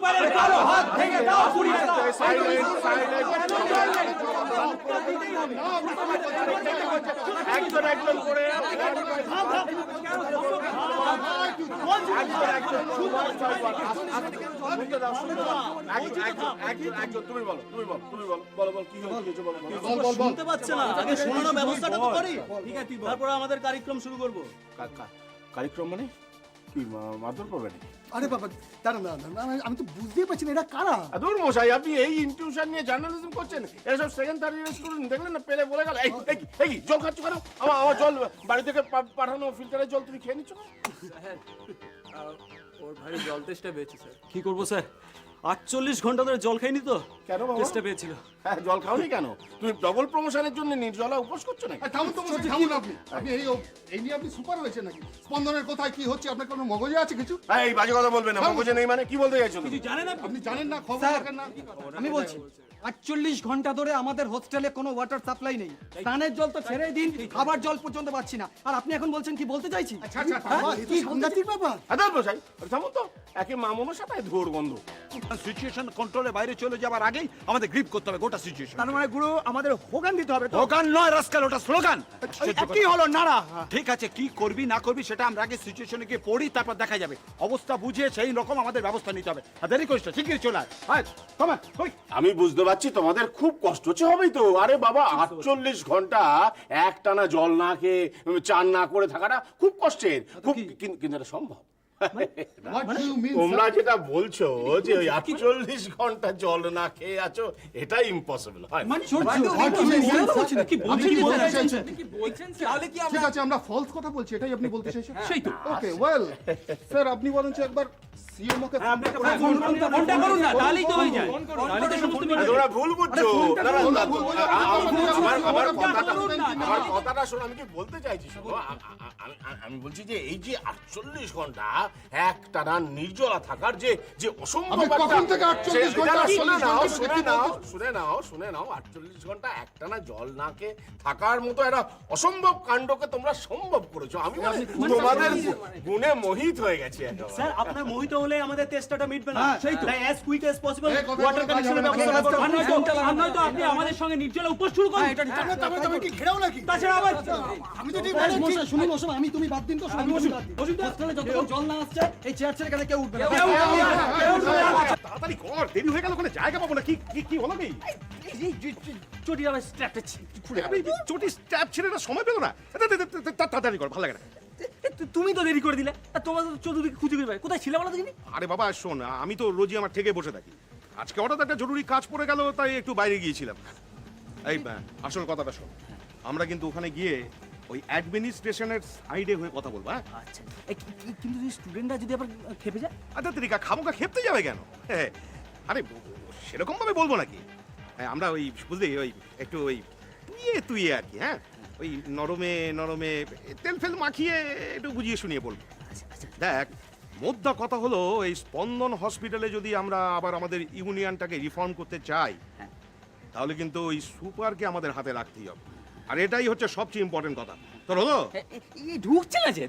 প্রিন্সিপালের কালো হাত ভেঙে দাও, পুড়িয়ে দাও। একজন করে তুমি বলো কি হয়েছে শুনতে পাচ্ছে না, আগে শোনানোর ব্যবস্থাটা তো করি, ঠিক আছে? তারপরে আমাদের কার্যক্রম শুরু করবো। কার্যক্রম মানে কি মারধর করবে নাকি? আরে বাবা দাঁড়ান আমি তো বুঝতেই পারছি না এটা কারা। দূর মশাই, আপনি এই ইনটিউশন নিয়ে জার্নালিজম করছেন? এরা সব সেকেন্ড থার্ড ইয়ার স্টুডেন্ট, দেখলেন না পেলে বলে গেল। এই জল খাচ্ছ কেন? আমার জল বাড়ি থেকে পাঠানো ফিল্টারের জল তুমি খেয়ে নিচ্ছ না? ওর ভারী জল তেষ্টা পেয়েছে স্যার। কি করবো স্যার, 48 ঘন্টা ধরে জল খাইনি তো, কেন বাবা? তেষ্টা পেয়েছিল। হ্যাঁ, জল খাওনি কেন? তুমি ডবল প্রমোশনের জন্য নির্জলা উপোস করছো নাকি? থামুন তো বলছি, থামুন আপনি এই নিয়ে আপনি সুপার হয়েছে নাকি? স্পন্দনের কোথায় কি হচ্ছে আপনার কোনো মগজে আছে কিছু? এই বাজে কথা বলবে না, মগজে নেই মানে কি বলতে চাইছো? কিছু জানেন আপনি জানেন না, খবর রাখেন না? আমি বলছি 48 ঘন্টা ধরে আমাদের হোস্টেলে কোনো ওয়াটার সাপ্লাই নেই। স্নানের জল তো ছেড়েই দিন, খাবার জল পর্যন্ত পাচ্ছি না। আর আপনি এখন বলছেন কি বলতে চাইছি? আচ্ছা কি সাংঘাতিক ব্যাপার। আদার মশাই, থামুন তো। একে মামুনের সাথে ধোর গন্ধ। সিচুয়েশন কন্ট্রোলের বাইরে চলে যাবার আগেই আমাদের গ্রিপ করতে হবে গোটা সিচুয়েশন। তার মানে গুরু আমাদের হোগান দিতে হবে তো? হোগান নয় রাস্কাল, ওটা স্লোগান। কি হলো নাড়া? ঠিক আছে, কি করবি না করবি সেটা আমরা আগে সিচুয়েশনে গিয়ে পড়ি, তারপর দেখা যাবে। অবস্থা বুঝে সেই রকম আমাদের ব্যবস্থা নিতে হবে। আর দেরি করিস না, শিগগিরই চলে আয়। আমি বুঝতে পারছি তোমাদের খুব কষ্ট হচ্ছে, হবেই তো। আরে বাবা, 48 ঘন্টা একটানা জল না খেয়ে চান না করে থাকাটা খুব কষ্টের, খুব, কিন্তু এটা সম্ভব। তোমরা যেটা বলছো যে ওই 48 ঘন্টা জল না খেয়ে আছো, এটা ইম্পসিবল হয়। ঠিক আছে, আমরা ফলস কথা বলছি, এটাই আপনি বলতে চাইছেন? সেই তো। ওকে, ওয়েল স্যার, আপনি বরঞ্চ একবার সিএমও কে ফোনটা করুন না, তাহলেই তো হয়ে যায়। তাহলে তো সমস্ত মিটে তোমরা ভুল বুঝছো। আমার কথাটা শোনো, আমি কি বলতে চাইছি শোনো। আমি বলছি যে এই যে 48 ঘন্টা একটানা নির্জলা থাকার যে অসম্ভব, কখন থেকে 48 ঘন্টা? শুনে নাও 48 ঘন্টা একটানা জল না খেয়ে থাকার মতো একটা অসম্ভব কাণ্ডকে তোমরা সম্ভব করেছো। আমি তোমাদের গুণে মোহিত হয়ে গেছি। স্যার, আপনার মোহিত হলে আমাদের তেষ্টাটা মিটবে না। সেই তো, as quick as possible water কানেকশনের ব্যবস্থা করুন। আর নয়তো আপনি আমাদের সঙ্গে নির্জলা উপোস শুরু করুন। তবে কি ঘেরাও নাকি? তাছাড়া আবার আমি তো ঠিক মশাই শুনুন, আমি তুমি বাদ দিন তো। হোস্টেলে যতক্ষণ জল না আসছে এই চেয়ার ছেড়ে গেলে কেউ উঠবে না। তাড়াতাড়ি কর, দেরি হয়ে গেল, ওখানে জায়গা পাবো না। কি হলো কি? চটির আবার স্ট্র্যাপটা খুলে আপনি চটি স্ট্র্যাপ ছেড়ে না সময় পেলো না। তাড়াতাড়ি কর, ভালো লাগে না। তুমি তো দেরি করে দিলে, আর তোমার তো চতুর্দিকে খুঁজে খুঁজে কোথায় ছিলে বলো দেখিনি? আরে বাবা শোন, আমি তো রোজই আমার থেকে বসে থাকি। আজকে হঠাৎ একটা জরুরি কাজ পড়ে গেল, তাই একটু বাইরে গিয়েছিলাম। এই আসল কথাটা শোন, আমরা কিন্তু ওখানে গিয়ে ওই অ্যাডমিনিস্ট্রেশনের সাইডে হয়ে কথা বলবো। আচ্ছা, কিন্তু স্টুডেন্টরা যদি আবার খেপে যায়? আচ্ছা তরিকা খামোকা খেপতে যাবে কেন? আরে সেরকম ভাবে বলবো নাকি? আমরা ওই বুঝলি ওই একটু ওই তুই আর কি, হ্যাঁ, ওই নরমে তেল ফেল মাখিয়ে একটু বুঝিয়ে শুনিয়ে বলবো। দেখ, মোদ্দা কথা হলো এই স্পন্দন হসপিটালে যদি আমরা আবার আমাদের ইউনিয়নটাকে রিফর্ম করতে চাই, তাহলে কিন্তু ওই সুপারকে আমাদের হাতে রাখতেই হবে। আর এটাই হচ্ছে সবচেয়ে ইম্পর্টেন্ট কথা। তোর হলো ঢুকছে না যে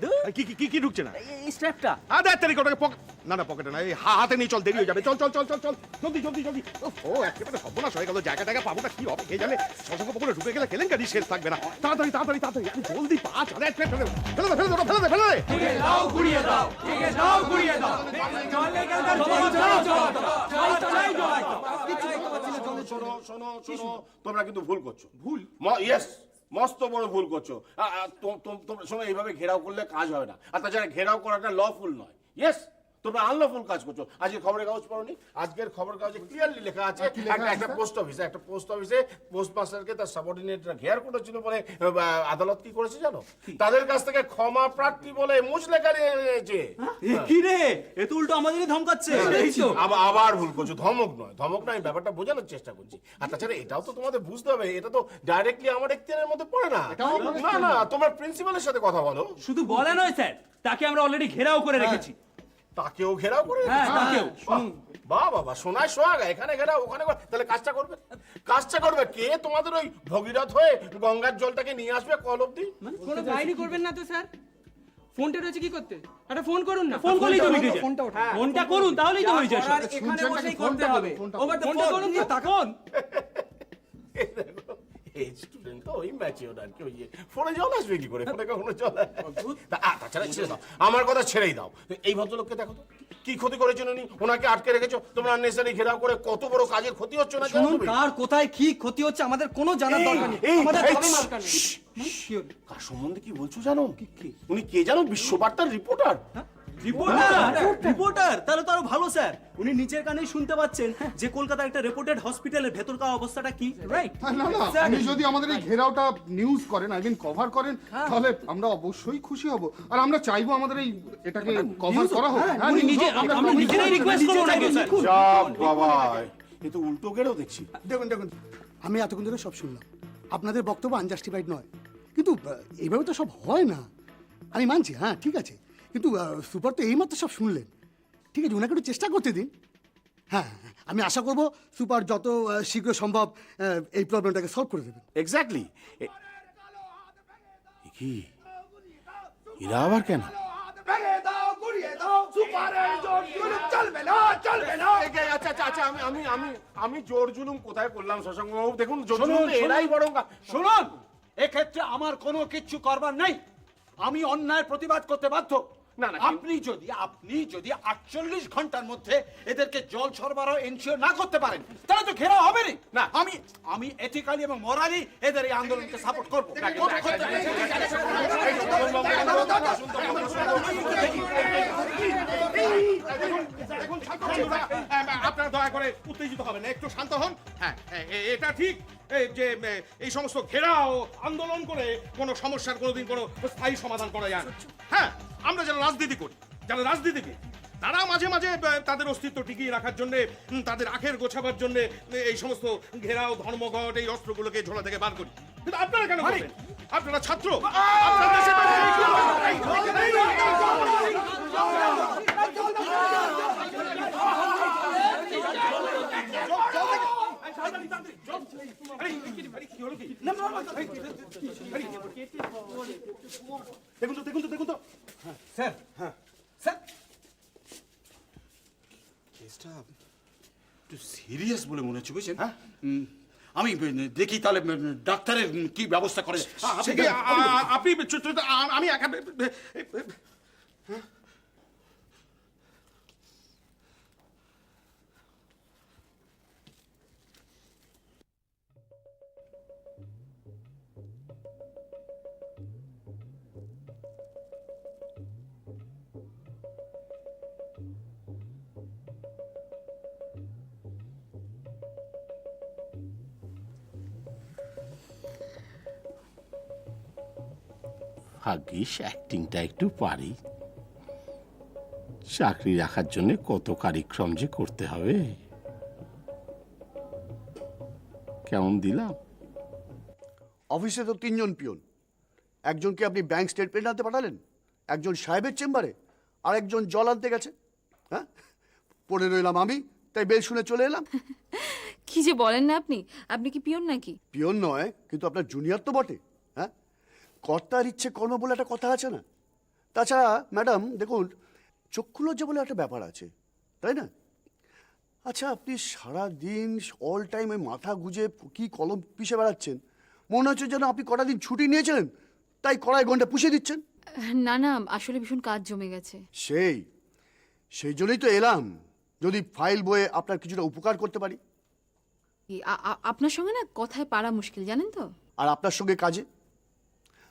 কি ঢুকছে না? এই স্ট্র্যাপটা। আরে তারিখ ওটাকে না পকেটে না, এই হাতে নিয়ে চল, দেরি হয়ে যাবে। চল জলদি। ও একেবারে সর্বনাশ হয়ে গেল, জায়গাটাকে পাবো না, কি হবে কে জানে। শশাঙ্ক পুকুরে ঢুকে গেলে কেলেঙ্কারি শেষ থাকবে না। তাড়াতাড়ি আরে জলদি পা চলে, ফেলে দে। শোনো, তোমরা কিন্তু ভুল করছো। ইয়েস, মস্ত বড় ভুল করছো। শোনো, এইভাবে ঘেরাও করলে কাজ হবে না। আর তাছাড়া ঘেরাও করাটা লফুল নয়। ইয়েস, তোমরা আনলফুল কাজ করছো। আজকে খবরের কাগজ পড়োনি? আজকের খবরের কাগজে ক্লিয়ারলি লেখা আছে একটা পোস্ট অফিসে পোস্ট মাস্টারকে তার সাবঅর্ডিনেটরা ঘেরাও করেছিল বলে আদালত কি করেছে জানো? তাদের কাছ থেকে ক্ষমা প্রার্থী বলে মুচলেখা নিয়েছে। কি রে, এ তো উল্টো আমাদেরই ধমকাচ্ছে। আবার ভুল করছো। ধমক নয়, ব্যাপারটা বোঝানোর চেষ্টা করছি। আর তাছাড়া এটাও তো তোমাদের বুঝতে হবে, এটা তো ডাইরেক্টলি আমার এখতিয়ারের মধ্যে পড়ে না। না, তোমার প্রিন্সিপালের সাথে কথা বলো। শুধু বলা নয় স্যার, তাকে আমরা অলরেডি ঘেরাও করে রেখেছি। তাকেও ঘেরাও করে? তাকেও। বাবা, সোনায় সোহাগা, এখানে ঘেরাও ওখানে। তাহলে কাজটা করবে কে? তোমাদের ওই ভগীরথ হয়ে গঙ্গার জলটাকে নিয়ে আসবে কল অব্দি? কোনো বাইরে করবেন না তো স্যার? ফোনটা রয়েছে কি করতে? একটা ফোন করুন না। ফোন করলেই তো মিটে যায়। ফোনটা ওঠা। ফোনটা করুন তাহলেই তো হয়ে যায় সব। এখানে শুনছেন বসেই নাকি? করতে ফোনটা হবে। করুন, ফোনটা ওভার দ্য ফোনটা ফোন। করুন তো তাকান। এই স্টুডেন্ট তো ইম্যাচিওর আর কি, ওই যে ফোনে জল আসবে কি করে, ফোনে কখনো জল আসবে? তাছাড়া ছেড়ে দাও, আমার কথা ছেড়েই দাও। এই ভদ্রলোককে দেখো তো, কি ক্ষতি করেছেন উনি, ওনাকে আটকে রেখেছো তোমরা, আননেসারি ঘেরাও করে কত বড় কাজের ক্ষতি হচ্ছে না জানো শুনুন, তুমি? কার কোথায় কি ক্ষতি হচ্ছে আমাদের কোনো জানার দরকার নেই। এই, আমাদের এই, তবে দরকার নেই। কি হলো? কার সম্বন্ধে কি বলছো জানো? উনি কে জানো? বিশ্ববার্তার রিপোর্টার। রিপোর্টার তাহলে তো আরো ভালো স্যার। উনি নিচের কানেই শুনতে পাচ্ছেন যে কলকাতার একটা রেপোর্টেড হসপিটালের ভেতরকার অবস্থাটা কি, রাইট? না না, আপনি যদি আমাদের এই ঘেরাওটা নিউজ করেন, আই মিন কভার করেন, তাহলে আমরা অবশ্যই খুশি হব। আর আমরা চাইবো আমাদের এই এটাকে কভার করা হোক। হ্যাঁ, উনি news নিজে হোক, আমরা নিজেরাই রিকোয়েস্ট করব নাকি স্যার? যা বাবা, এ তো উল্টো গেলেও দেখছি। দেখুন দেখুন, আমি এতক্ষণ ধরে সব শুনলাম, আপনাদের বক্তব্য আনজাস্টিফাইড নয়, কিন্তু এইভাবে তো সব হয় না। আমি মানছি, হ্যাঁ ঠিক আছে, কিন্তু সুপার তো এইমাত্র সব শুনলেন, ঠিক আছে, ওনাকে একটু চেষ্টা করতে দিন। হ্যাঁ, আমি আশা করব সুপার যত শীঘ্র সম্ভব এই প্রবলেমটাকে সলভ করে দেবেন। এক্স্যাক্টলি। কি এরা আবার কেন? আচ্ছা আচ্ছা আচ্ছা, আমি জোর জুলুম কোথায় করলাম শশাঙ্ক বাবু? দেখুন, জোর জুলুম তো এরাই বরং। শুনুন, এক্ষেত্রে আমার কোনো কিচ্ছু করবার নেই। আমি অন্যায়ের প্রতিবাদ করতে বাধ্য। না, না, আপনি যদি 48 ঘন্টার মধ্যে এদেরকে জল সরবরাহ এনশিওর না করতে পারেন, তাহলে তো ঘেরাও হবে না। না। আমি এথিক্যালি এবং মোরালি এদের এই আন্দোলনকে সাপোর্ট করব। আপনারা দয়া করে উত্তেজিত হবেন না, একটু শান্ত হন। হ্যাঁ, এটা ঠিক যে এই সমস্ত ঘেরাও আন্দোলন করে কোনো সমস্যার কোনোদিন কোনো স্থায়ী সমাধান করা যায় না। হ্যাঁ, আমরা যারা রাজনীতি করি, তারা মাঝে মাঝে তাদের অস্তিত্ব টিকিয়ে রাখার জন্য, তাদের আখের গোছাবার জন্য এই সমস্ত ঘেরাও, ধর্মঘট, এই অস্ত্রগুলোকে ঝোলা থেকে বার করি। কিন্তু আপনারা কেন করবেন? আপনারা ছাত্র, আপনারা দেশের দেখুন তো স্যার, স্যার, কেসটা একটু সিরিয়াস বলে মনে হচ্ছে, বুঝছেন? হ্যাঁ, আমি দেখি তাহলে ডাক্তারের কি ব্যবস্থা করে। আপনি আমি ভাগ্যিস অ্যাক্টিংটা একটু পারি। চাকরি রাখার জন্য কত কারিক্রম যে করতে হবে। কেমন দিলাম? অফিসে তো 3 জন পিয়ন, একজনকে আপনি ব্যাংক স্টেটমেন্ট আনতে পাঠালেন, একজন সাহেবের চেম্বারে, আর একজন জল আনতে গেছে। হ্যাঁ, পড়ে রইলাম আমি, তাই বেল শুনে চলে এলাম। কি যে বলেন না আপনি, আপনি কি পিয়ন নাকি? পিয়ন নয়, কিন্তু আপনার জুনিয়র তো বটে। হ্যাঁ, কর্তার ইচ্ছে কর্ম বলে একটা কথা আছে না? তাছাড়া ম্যাডাম দেখুন, চক্ষু লজ্জা বলে একটা ব্যাপার আছে, তাই না? আচ্ছা, আপনি সারা দিন অল টাইম ওই মাথা গুজে কি কলম পিষে বেড়াচ্ছেন, মনে হচ্ছে যেন আপনি কটা দিন ছুটি নিয়েছিলেন, তাই কড়াই ঘন্টা পুষে দিচ্ছেন। না না, আসলে ভীষণ কাজ জমে গেছে। সেই জন্যই তো এলাম, যদি ফাইল বইয়ে আপনার কিছুটা উপকার করতে পারি। আপনার সঙ্গে না কথায় পারা মুশকিল, জানেন তো। আর আপনার সঙ্গে কাজে।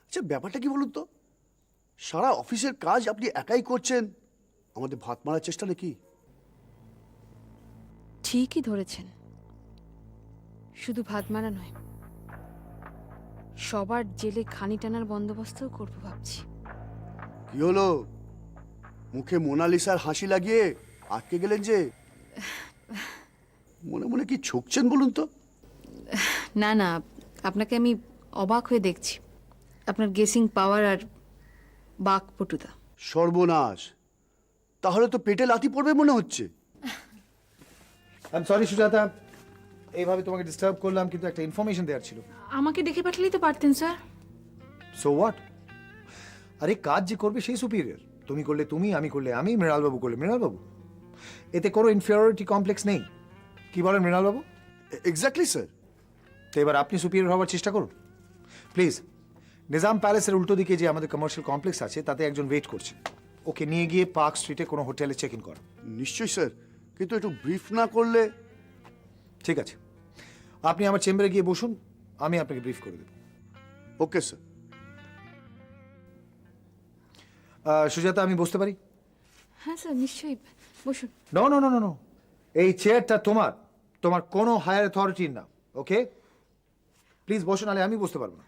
আচ্ছা, ব্যাপারটা কি বলুন তো, সারা অফিসের কাজ আপনি একাই করছেন, আমাদের ভাত মারার চেষ্টা নাকি? ঠিকই ধরেছেন, শুধু ভাত মারা নয়, সবার জেলে খানি টানার বন্দোবস্তও করবো ভাবছি। কি হলো, মুখে মোনালিসার হাসি লাগিয়ে আটকে গেলেন যে? মনে মনে কি ছুকছেন বলুন তো? না না, আপনাকে আমি অবাক হয়ে দেখছি, আপনার গেসিং পাওয়ার আর বাকপটুতা। সর্বনাশ, তাহলে তো পেটে লাথি পড়বে মনে হচ্ছে। আই এম সরি সুজাতা, এইভাবে তোমাকে ডিস্টার্ব করলাম, কিন্তু একটা ইনফরমেশন দেওয়ার ছিল। আমাকে দেখে পাঠালেই তো পারতেন স্যার। So what? আরে কাজ যে করবে সেই সুপিরিয়র। তুমি করলে তুমি, আমি করলে আমি, মৃণালবাবু করলে মৃণালবাবু। এতে কোনো ইনফিরিয়রিটি কমপ্লেক্স নেই। কি বলেন মৃণালবাবু? Exactly sir. তো এবার আপনি সুপিরিয়র হওয়ার চেষ্টা করুন প্লিজ। নিজাম প্যালেসের উল্টো দিকে যে আমাদের কমার্শিয়াল কমপ্লেক্স আছে তাতে একজন ওয়েট করছে, ওকে নিয়ে গিয়ে পার্ক স্ট্রিটে কোনো হোটেলে চেক ইন করো। নিশ্চয়ই স্যার, কিন্তু একটু ব্রিফ না করলে। ঠিক আছে, আপনি আমার চেম্বারে গিয়ে বসুন, আমি আপনাকে ব্রিফ করে দেব। Okay sir. সুজাতা, আমি বসতে পারি? হ্যাঁ স্যার, নিশ্চয়ই বসুন। No no no no no, এই চেয়ারটা তোমার, তোমার কোনো হায়ার অথরিটির না। ওকে প্লিজ বসুন, নাহলে আমি বসতে পারবো না।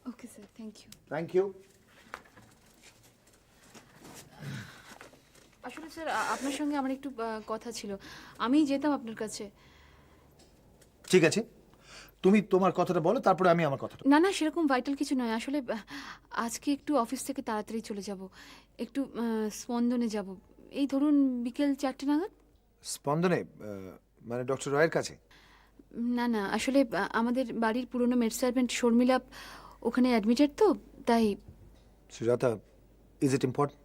Okay sir, thank you. Thank you. আসলে স্যার আপনার সঙ্গে আমার একটু কথা ছিল, আমি যেতাম আপনার কাছে। ঠিক আছে, তুমি তোমার কথাটা বলো, তারপরে আমি আমার কথাটা। না না, সেরকম ভাইটাল কিছু নয় আসলে। আজকে একটু অফিস থেকে তাড়াতাড়ি চলে যাব, একটু স্পন্দনে যাব, এই ধরুন বিকেল 4টে নাগাদ। স্পন্দনে? মানে ডক্টর রয়ের কাছে? না না, আসলে আমাদের বাড়ির পুরনো মেড সার্ভেন্ট শর্মিলা ওখানে অ্যাডমিটেড, তো তাই। Sujata, is it important?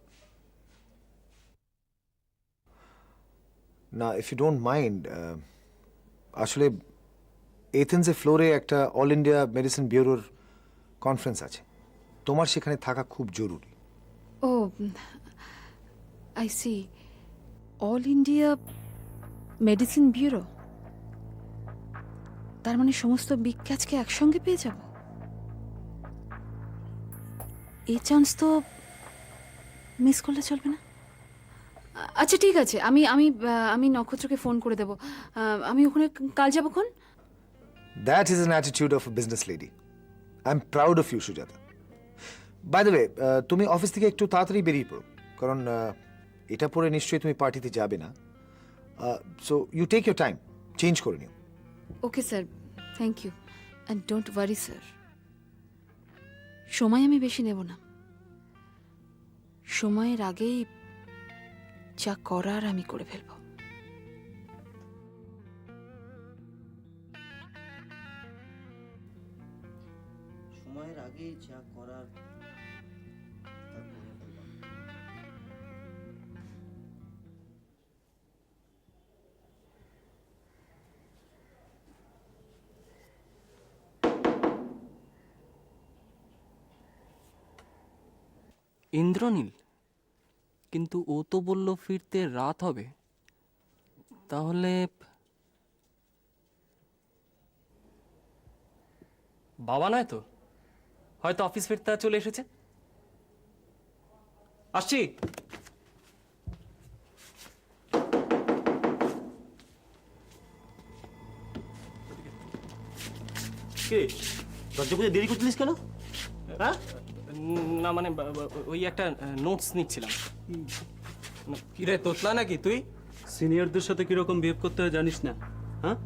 না, ইফ ইউ ডোন্ট মাইন্ড, আসলে এথেন্সে ফ্লোরে একটা অল ইন্ডিয়া মেডিসিন ব্যুরোর কনফারেন্স আছে, তোমার সেখানে থাকা খুব জরুরি। ও, I see. All India medicine bureau, তার মানে সমস্ত বিগ ক্যাচকে একসঙ্গে পেয়ে যাব। এই চান্স তো মিস করলে চলবে না। আচ্ছা ঠিক আছে, আমি আমি আমি নক্ষত্রকে ফোন করে দেব। আমি ওখানে কাল যাবো। কোন? That is an attitude of a business lady. I'm proud of you, Sujata. By the way, তুমি অফিস থেকে একটু তাড়াতাড়ি বেরিয়ে পড়ো, কারণ এটা পরে নিশ্চয়ই তুমি পার্টিতে যাবে না। So you take your time, change করে নিও। Okay sir, thank you. And don't worry sir, সময় আমি বেশি নেব না। সময়ের আগেই যা করার আমি করে ফেলবো। সময়ের আগেই যা করার ইন্দ্রনীল, কিন্তু ও তো বলল ফিরতে রাত হবে, তাহলে বাবা নয় তো, হয়তো অফিস ফিরতে চলে এসেছে। আসছি। দরজা খুলে দেরি করছিলিস কেন? হ্যাঁ, না মানে ওই একটা নোটস নিচ্ছিলাম। কিরে তোতলা নাকি তুই? সিনিয়রদের সাথে কিরকম বিহেভ করতে হয় জানিস না? হ্যাঁ,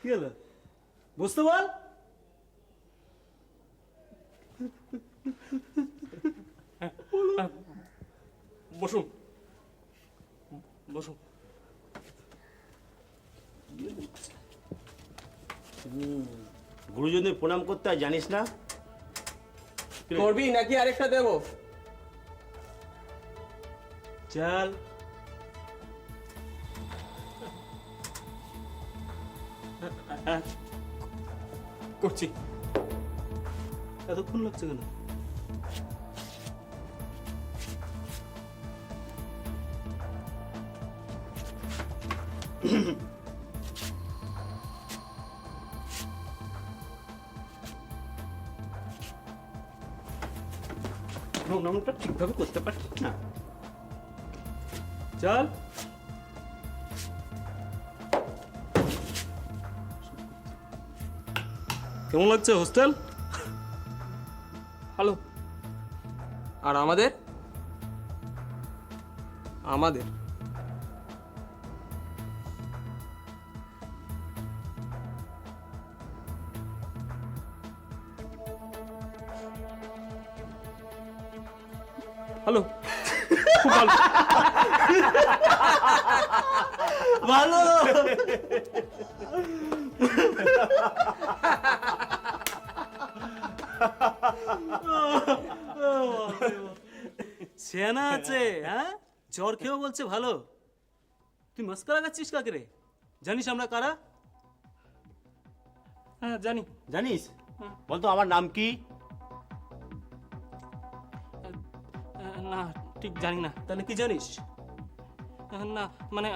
কি হলো বুঝতে বল। বসুন বসুন। গুরুজনদের প্রণাম করতে হয় জানিস না? করবি নাকি আরেকটা দেব? চল। করছি। এতক্ষণ লাগছে কেন? প্রণামটা ঠিকভাবে করতে পারছি না। চল। কেমন লাগছে হোস্টেল? ভালো। আর আমাদের আমাদের হ্যালো খুব ভালো ভালো সেনা আছে হ্যাঁ জ্বর খেয়েও বলছে ভালো তুই মস্করা করছিস কাকে রে জানিস আমরা কারা হ্যাঁ জানি জানিস বলতো আমার নাম কি? না ঠিক জানি না তাহলে কি জানিস না মানে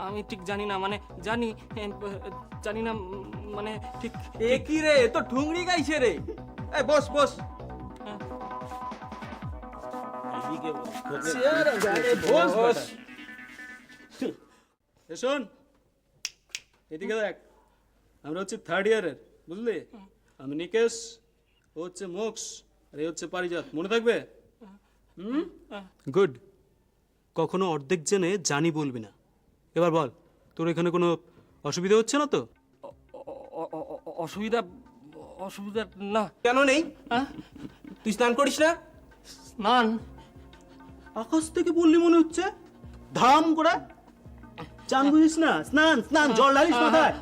আমি ঠিক জানি না মানে জানি জানি না মানে ঠিক এ কি রে এ তো ঠুংরি গাইছে রে এই বস বস এদিকে বল। বস বস শোন এদিকে দেখ আমরা হচ্ছে থার্ড ইয়ারের বুঝলি আমি নিকেশ ও হচ্ছে মোক্স আর এ হচ্ছে পারিজাত মনে থাকবে গুড কখনো অর্ধেক জেনে জানি বলবি না এবার বল তোর এখানে কোনো অসুবিধা হচ্ছে না তো অসুবিধা অসুবিধা না কেন নেই তুই স্নান করিস না? স্নান আকাশ থেকে বললি মনে হচ্ছে ধাম করে চান বুঝিস না স্নান স্নান জল ঢালিস মাথায়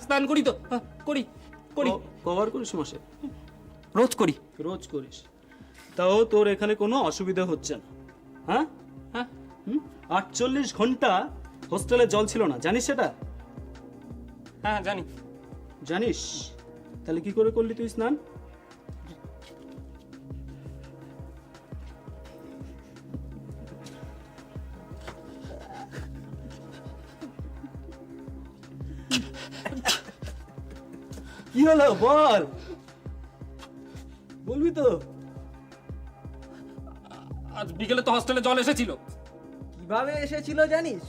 স্নান করি তো করি করি কভার করিস মাসে রোজ করি। রোজ করিস তাও তোর এখানে কোনো অসুবিধা হচ্ছে না হ্যাঁ হ্যাঁ 48 ঘন্টা হোস্টেলে জল ছিল না জানিস সেটা হ্যাঁ জানি জানিস তাহলে কি করে করলি তুই স্নান কি হলো বল বলবি তো আজ বিকেলে তো হোস্টেলে জল এসেছিল কিভাবে এসেছিল জানিস?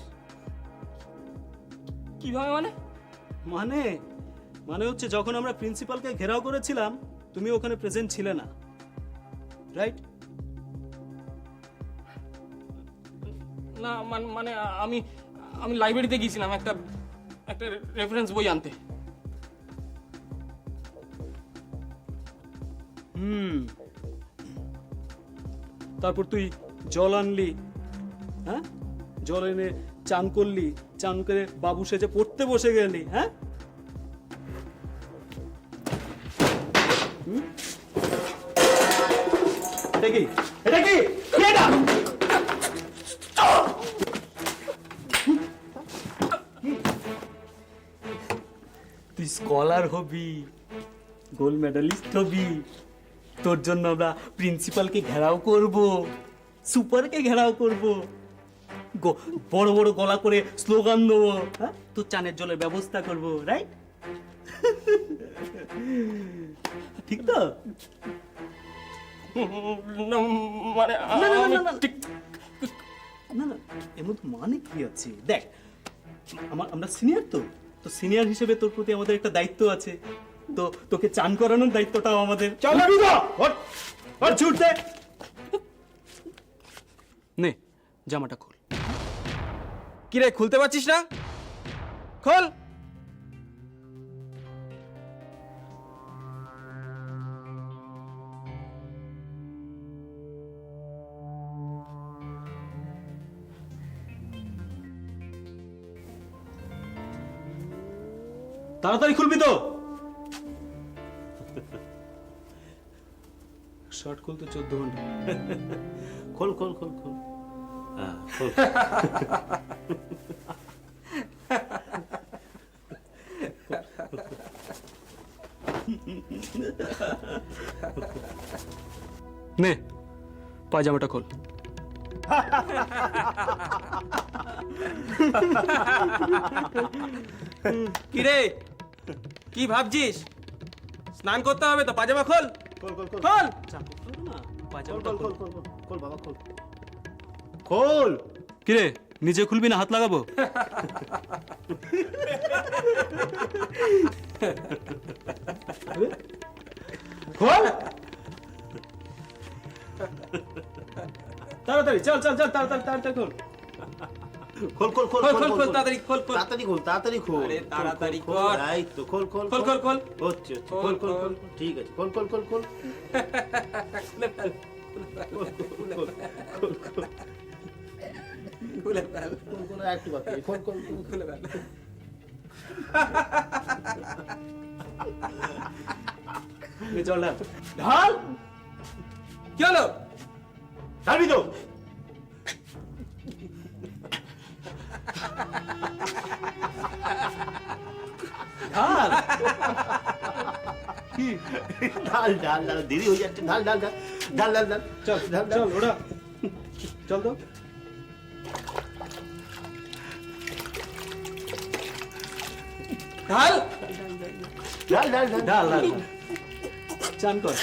কিভাবে মানে মানে মানে হচ্ছে যখন আমরা প্রিন্সিপালকে ঘেরাও করেছিলাম তুমি ওখানে প্রেজেন্ট ছিলে না রাইট না মানে আমি আমি লাইব্রেরিতে গিয়েছিলাম একটা একটা রেফারেন্স বই আনতে তারপর তুই জল আনলি হ্যাঁ জল এনে চান করলি চান করে বাবু সেজে পড়তে বসে গেলি হ্যাঁ এটা কি এটা কি এটা তুই স্কলার হবি গোল্ড মেডালিস্ট হবি তোর জন্য আমরা প্রিন্সিপালকে ঘেরাও করব সুপারকে ঘেরাও করব বড় বড় গলা করে স্লোগান দেবো হ্যাঁ তোর চানের জলের ব্যবস্থা করব রাইট ঠিক তো মানে না না এর মধ্যে মানে কি আছে দেখ আমরা সিনিয়র তো তো সিনিয়র হিসেবে তোর প্রতি আমাদের একটা দায়িত্ব আছে তো তোকে চান করানোর দায়িত্বটাও আমাদের ছুটতে নে জামাটা খোল কি রে খুলতে পারছিস না? খোল। তাড়াতাড়ি খুলবি তো শার্ট খুলতে 14 ঘন্টা খোল খোল খোল খোল হ্যাঁ খোল নে পায়জামাটা খোল কি রে কি ভাবছিস? স্নান করতে হবে তো পাজামা খোল খোল খোল খোল খোল। না খোল পায়জামাটা খোল খোল খোল খোল খোল বাবা খোল খোল কি রে নিজে খুলবি না হাত লাগাবো খোল তাড়াতাড়ি চল চল চল তাড়াতাড়ি তাড়াতাড়ি খোল খোল খোল খোল খোল খোল খোল তাড়াতাড়ি খোল খোল তাড়াতাড়ি খোল তাড়াতাড়ি খোল আরে তাড়াতাড়ি খোল, কর। এই তো খোল খোল খোল খোল খোল হচ্ছে হচ্ছে খোল খোল খোল ঠিক আছে খোল খোল খোল খোল খুলে ফেল একটু বাকি খোল খোল খুলে চল না ঢাল কি হলো? ঢালবি তো ঢাল ঢাল ঢাল ঢাল দেরি হয়ে যাচ্ছে ঢাল ঢাল ঢাল ঢাল ঢাল ঢাল চল চল ওটা চল তো ঢাল ঢাল ঢাল ঢাল ঢাল ঢাল চান কর